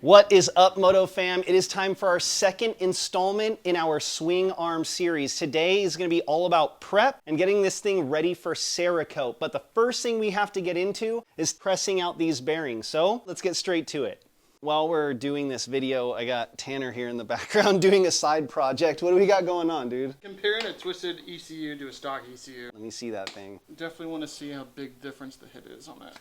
What is up, MotoFam? It is time for our second installment in our swing arm series. Today is going to be all about prep and getting this thing ready for Cerakote. But the first thing we have to get into is pressing out these bearings. So let's get straight to it. While we're doing this video, I got Tanner here in the background doing a side project. What do we got going on, dude? Comparing a twisted ECU to a stock ECU. Let me see that thing. Definitely want to see how big difference the hit is on that.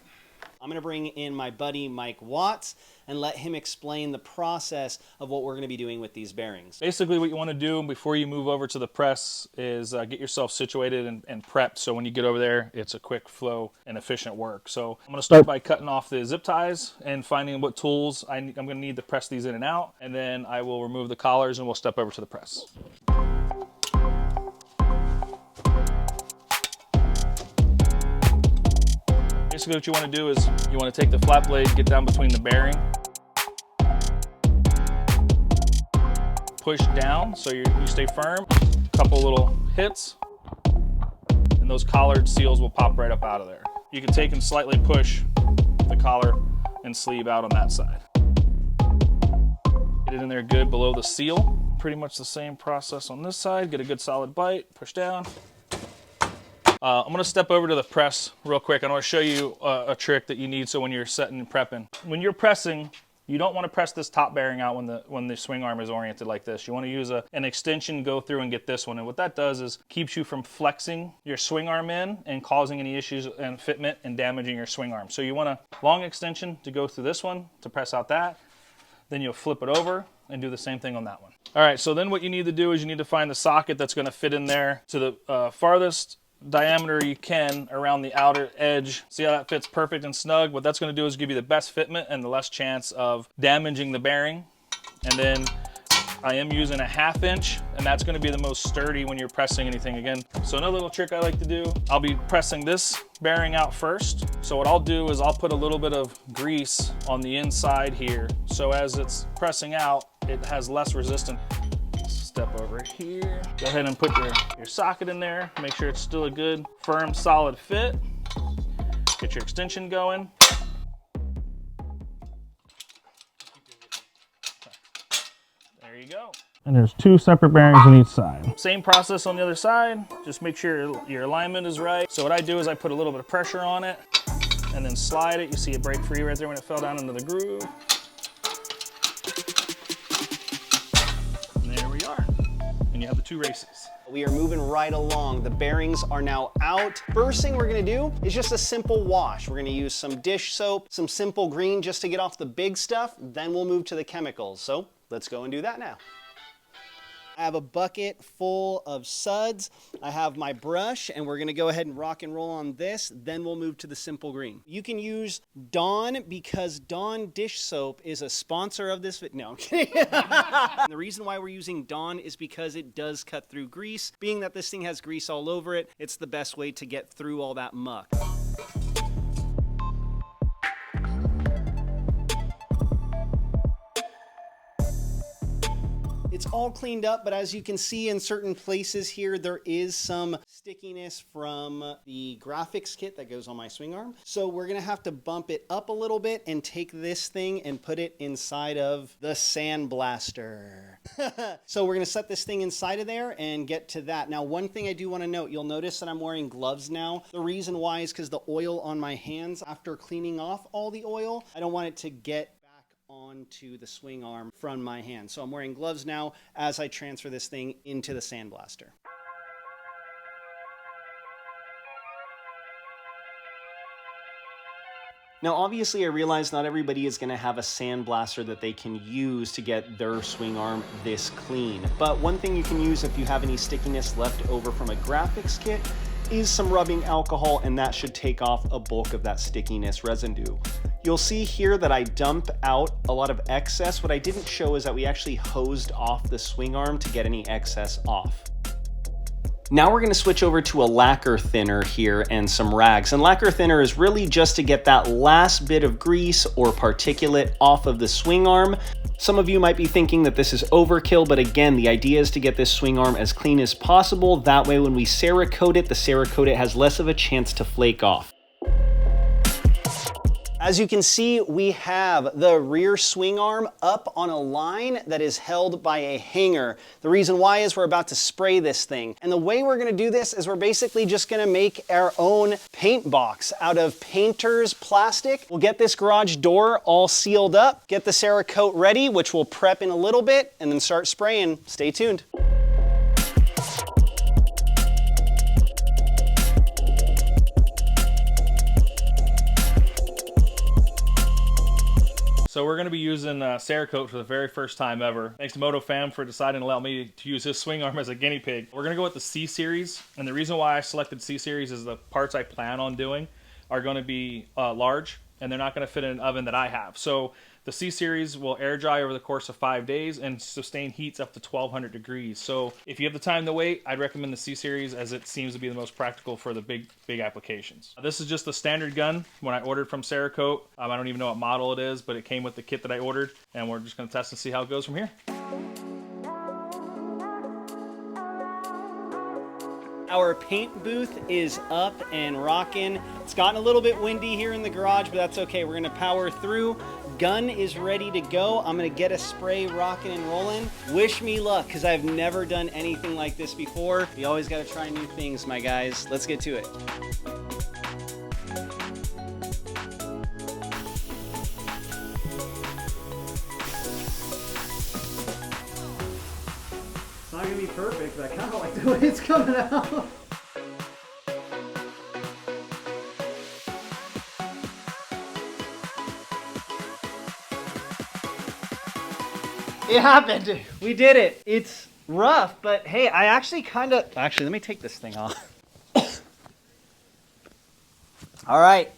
I'm going to bring in my buddy Mike Watts and let him explain the process of what we're going to be doing with these bearings. Basically what you want to do before you move over to the press is get yourself situated and prepped, so when you get over there it's a quick flow and efficient work. So I'm going to start by cutting off the zip ties and finding what tools I'm going to need to press these in and out, and then I will remove the collars and we'll step over to the press. Basically what you want to do is you want to take the flat blade, get down between the bearing, push down so you stay firm, a couple little hits, and those collared seals will pop right up out of there. You can take and slightly push the collar and sleeve out on that side. Get it in there good below the seal. Pretty much the same process on this side. Get a good solid bite, push down. I'm going to step over to the press real quick. I want to show you a trick that you need so when you're setting and prepping. When you're pressing, you don't want to press this top bearing out when the swing arm is oriented like this. You want to use an extension, go through and get this one. And what that does is keeps you from flexing your swing arm in and causing any issues and fitment and damaging your swing arm. So you want a long extension to go through this one to press out that. Then you'll flip it over and do the same thing on that one. All right, so then what you need to do is you need to find the socket that's going to fit in there to the farthest diameter you can around the outer edge. See how that fits perfect and snug? What that's going to do is give you the best fitment and the less chance of damaging the bearing. And then I am using a 1/2 inch, and that's going to be the most sturdy when you're pressing anything again. So another little trick I like to do, I'll be pressing this bearing out first. So what I'll do is I'll put a little bit of grease on the inside here, so as it's pressing out it has less resistance. Step over here, go ahead and put your socket in there, make sure it's still a good firm solid fit. Get your extension going. There you go. And there's 2 separate bearings on each side. Same process on the other side, just make sure your alignment is right. So what I do is I put a little bit of pressure on it and then slide it. You see it break free right there when it fell down into the groove. You have the 2 races. We are moving right along. The bearings are now out. First thing we're gonna do is just a simple wash. We're gonna use some dish soap, some simple green just to get off the big stuff. Then we'll move to the chemicals. So let's go and do that now. I have a bucket full of suds. I have my brush, and we're gonna go ahead and rock and roll on this. Then we'll move to the simple green. You can use Dawn because Dawn dish soap is a sponsor of this video. No, I'm kidding. The reason why we're using Dawn is because it does cut through grease. Being that this thing has grease all over it, it's the best way to get through all that muck. It's all cleaned up, but as you can see in certain places here, there is some stickiness from the graphics kit that goes on my swing arm. So we're gonna have to bump it up a little bit and take this thing and put it inside of the sandblaster. So we're gonna set this thing inside of there and get to that. Now, one thing I do wanna note, you'll notice that I'm wearing gloves now. The reason why is because the oil on my hands, after cleaning off all the oil, I don't want it to get onto the swing arm from my hand. So I'm wearing gloves now as I transfer this thing into the sandblaster. Now, obviously, I realize not everybody is going to have a sandblaster that they can use to get their swing arm this clean. But one thing you can use if you have any stickiness left over from a graphics kit is some rubbing alcohol, and that should take off a bulk of that stickiness residue. You'll see here that I dump out a lot of excess. What I didn't show is that we actually hosed off the swing arm to get any excess off. Now we're gonna switch over to a lacquer thinner here and some rags. And lacquer thinner is really just to get that last bit of grease or particulate off of the swing arm. Some of you might be thinking that this is overkill, but again, the idea is to get this swing arm as clean as possible. That way when we Cerakote it, the Cerakote has less of a chance to flake off. As you can see, we have the rear swing arm up on a line that is held by a hanger. The reason why is we're about to spray this thing. And the way we're gonna do this is we're basically just gonna make our own paint box out of painter's plastic. We'll get this garage door all sealed up, get the Cerakote ready, which we'll prep in a little bit, and then start spraying. Stay tuned. So we're going to be using Cerakote for the very first time ever. Thanks to MotoFam for deciding to allow me to use his swing arm as a guinea pig. We're going to go with the C Series, and the reason why I selected C Series is the parts I plan on doing are going to be large, and they're not going to fit in an oven that I have. So the C Series will air dry over the course of 5 days and sustain heats up to 1200 degrees. So if you have the time to wait, I'd recommend the C Series as it seems to be the most practical for the big applications. This is just the standard gun when I ordered from Cerakote. I don't even know what model it is, but it came with the kit that I ordered, and we're just going to test and see how it goes from here. Our paint booth is up and rocking. It's gotten a little bit windy here in the garage, but that's okay. We're gonna power through. Gun is ready to go. I'm gonna get a spray rocking and rolling. Wish me luck, because I've never done anything like this before. You always gotta try new things, my guys. Let's get to it. It's not gonna be perfect, but I kind of like the way it's coming out. It happened. We did it. It's rough, but hey, I actually let me take this thing off. All right.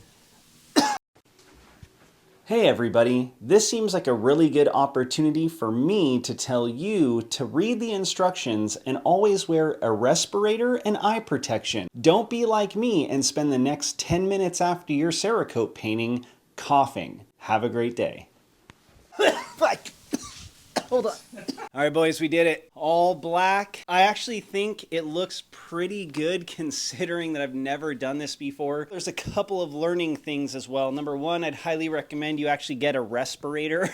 Hey everybody, this seems like a really good opportunity for me to tell you to read the instructions and always wear a respirator and eye protection. Don't be like me and spend the next 10 minutes after your Cerakote painting coughing. Have a great day. Hold on. All right, boys, we did it. All black. I actually think it looks pretty good considering that I've never done this before. There's a couple of learning things as well. Number one, I'd highly recommend you actually get a respirator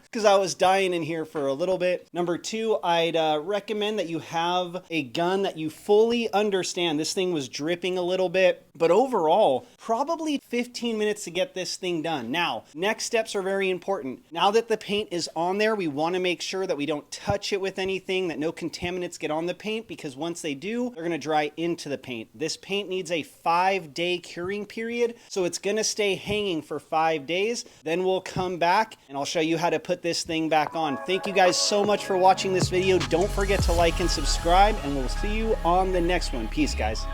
because I was dying in here for a little bit. Number two, I'd recommend that you have a gun that you fully understand. This thing was dripping a little bit, but overall, probably 15 minutes to get this thing done. Now, next steps are very important. Now that the paint is on there, we want to make sure that we don't touch it with anything, that no contaminants get on the paint, because once they do, they're going to dry into the paint. This paint needs a 5-day curing period, so it's going to stay hanging for 5 days. Then we'll come back and I'll show you how to put this thing back on. Thank you guys so much for watching this video. Don't forget to like and subscribe, and we'll see you on the next one. Peace, guys.